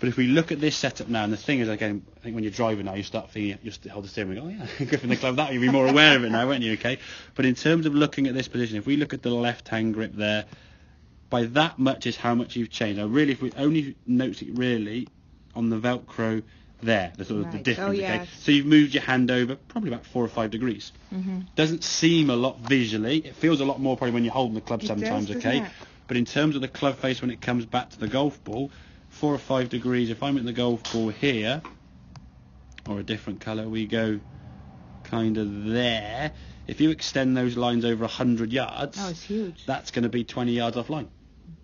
But if we look at this setup now, and the thing is, again, I think when you're driving now, you start thinking, you hold the steering wheel, oh yeah, gripping the club that way, you'll be more aware of it now, won't you, okay? But in terms of looking at this position, if we look at the left-hand grip there, by that much is how much you've changed. Now really, if we only notice it really on the Velcro there, the sort of the difference, okay? So you've moved your hand over probably about 4 or 5 degrees. Doesn't seem a lot visually. It feels a lot more probably when you're holding the club sometimes, okay? But in terms of the club face when it comes back to the golf ball, 4 or 5 degrees, if I'm at the golf ball here, or a different colour, we go kind of there. If you extend those lines over 100 yards, it's huge. That's going to be 20 yards offline.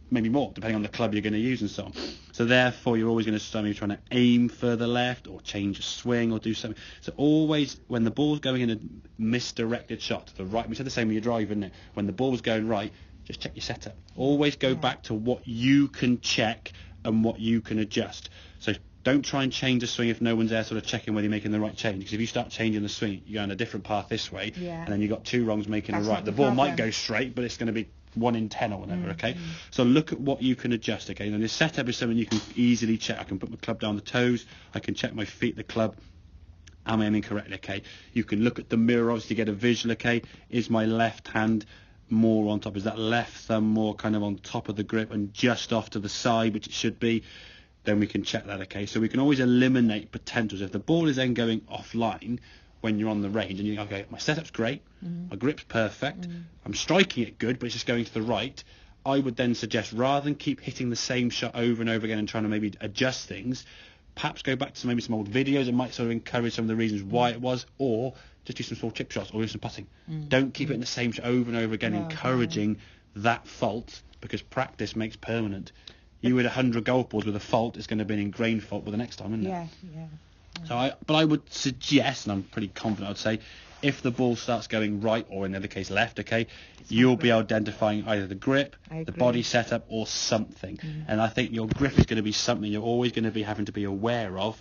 Maybe more, depending on the club you're going to use and so on. So therefore, you're always going to start maybe trying to aim further left or change a swing or do something. So always, when the ball's going in a misdirected shot to the right, we said the same when you're driving, isn't it? When the ball's going right, just check your setup. Always go back to what you can check and what you can adjust. So don't try and change the swing if no one's there sort of checking whether you're making the right change. Because if you start changing the swing, you're going a different path this way, and then you've got 2 wrongs making a right. The ball might go straight, but it's going to be 1 in 10 or whatever, okay? So look at what you can adjust, okay? And this setup is something you can easily check. I can put my club down the toes. I can check my feet, the club. Am I aiming correctly, okay? You can look at the mirror, obviously, to get a visual, okay? Is my left hand more on top? Is that left thumb more kind of on top of the grip and just off to the side, which it should be? Then we can check that, okay? So we can always eliminate potentials. If the ball is then going offline when you're on the range and you go, okay, my setup's great, my grip's perfect, I'm striking it good, but it's just going to the right, I would then suggest, rather than keep hitting the same shot over and over again and trying to maybe adjust things, perhaps go back to maybe some old videos that might sort of encourage some of the reasons why it was, or just do some small chip shots or do some putting. Don't keep it in the same shot over and over again, encouraging that fault, because practice makes permanent. You with 100 golf balls with a fault, it's going to be an ingrained fault with the next time, isn't it? Yeah. So I would suggest, and I'm pretty confident I'd say, if the ball starts going right, or in the other case left, okay, you'll be identifying either the grip, the body setup, or something. And I think your grip is going to be something you're always going to be having to be aware of.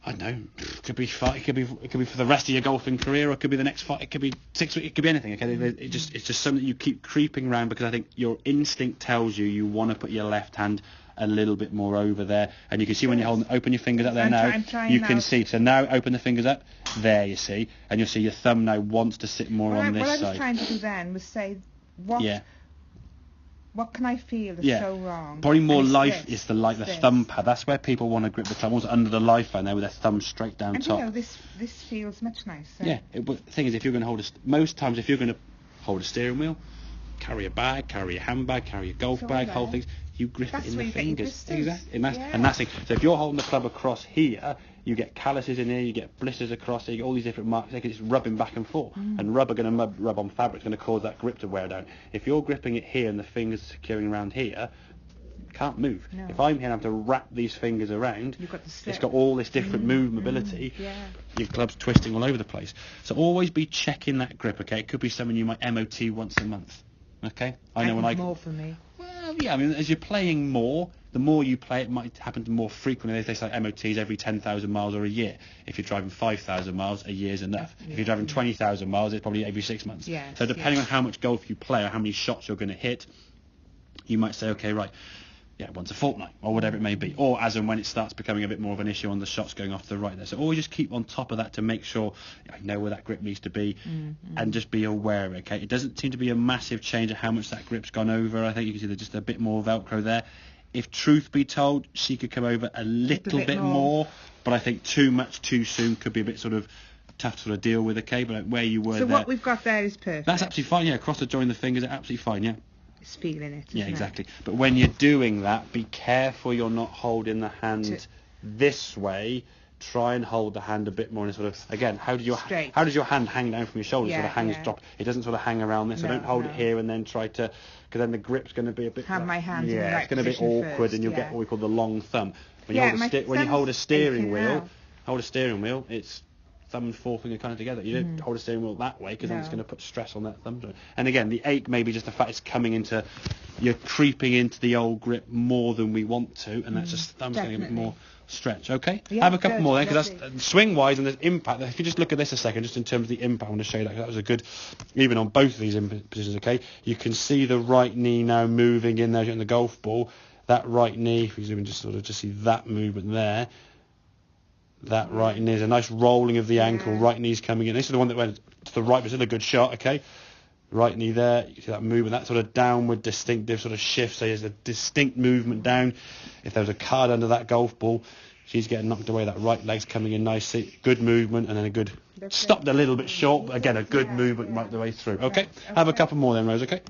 I don't know, it could be for the rest of your golfing career, or it could be the next fight, it could be 6 weeks, it could be anything, okay? It's just something you keep creeping around, because I think your instinct tells you want to put your left hand a little bit more over there, and you can see when you're holding, open your fingers up there now, you can see, so now open the fingers up, there you see, and you'll see your thumb now wants to sit more on this side. What I was trying to do then was say, what can I feel that's so wrong? Probably more life is the thumb pad. That's where people want to grip the club, almost under the life band there with their thumb straight down top. And this feels much nicer. Yeah, but the thing is, if you're going to hold most times, if you're going to hold a steering wheel, carry a bag, carry a handbag, carry a golf bag, hold things, you grip it in the fingers. Exactly. And that's it. So if you're holding the club across here, you get calluses in here, you get blisters across here, you get all these different marks, because it's rubbing back and forth. And rubber going to rub on fabric, is going to cause that grip to wear down. If you're gripping it here and the fingers securing around here, can't move. No. If I'm here and I have to wrap these fingers around, it's got all this different mobility. Your club's twisting all over the place. So always be checking that grip, okay? It could be something you might MOT once a month, okay? I know when more for me. Well, yeah, I mean, as you're playing more, the more you play, it might happen more frequently. They say MOTs every 10,000 miles or a year. If you're driving 5,000 miles, a year's enough. If you're driving 20,000 miles, it's probably every 6 months. So depending on how much golf you play or how many shots you're going to hit, you might say, okay, right, once a fortnight or whatever it may be. Or as and when it starts becoming a bit more of an issue on the shots going off to the right there. So always just keep on top of that to make sure I know where that grip needs to be, and just be aware, okay? It doesn't seem to be a massive change of how much that grip's gone over. I think you can see there's just a bit more Velcro there. If truth be told, she could come over a little bit more, but I think too much too soon could be a bit sort of tough to sort of deal with, okay? But where you were so there, what we've got there is perfect. That's absolutely fine, across the join the fingers are absolutely fine, It's feeling it, yeah, exactly. But when you're doing that, be careful you're not holding the hand this way. Try and hold the hand a bit more in a sort of, again, how does your hand hang down from your shoulders? Sort of hangs drop. It doesn't sort of hang around this. So don't hold it here and then try to, because then the grip's going to be a bit. Have my hand in the right it's going to be awkward, first, and you'll get what we call the long thumb. When you hold a steering wheel, it's thumb and forefinger kind of together. You don't hold a steering wheel that way, because then it's going to put stress on that thumb joint. And again, the ache may be just the fact it's coming into, you're creeping into the old grip more than we want to, and that's just thumb's getting a bit more stretch. Okay, have a couple more then, because that's swing wise and there's impact. If you just look at this a second, just in terms of the impact, I want to show you that was a good, even on both of these positions. Okay, you can see the right knee now moving in there in the golf ball. That right knee, if you zoom in, just sort of just see that movement there. That right knee is a nice rolling of the ankle. Right knee's coming in. This is the one that went to the right, but still a good shot. Okay, right knee there. You see that movement, that sort of downward distinctive sort of shift. So there's a distinct movement down. If there was a card under that golf ball, she's getting knocked away. That right leg's coming in nicely. Good movement, and then a good stopped a little bit short, but again a good movement right the way through. Okay, have a couple more then, Rose. Okay.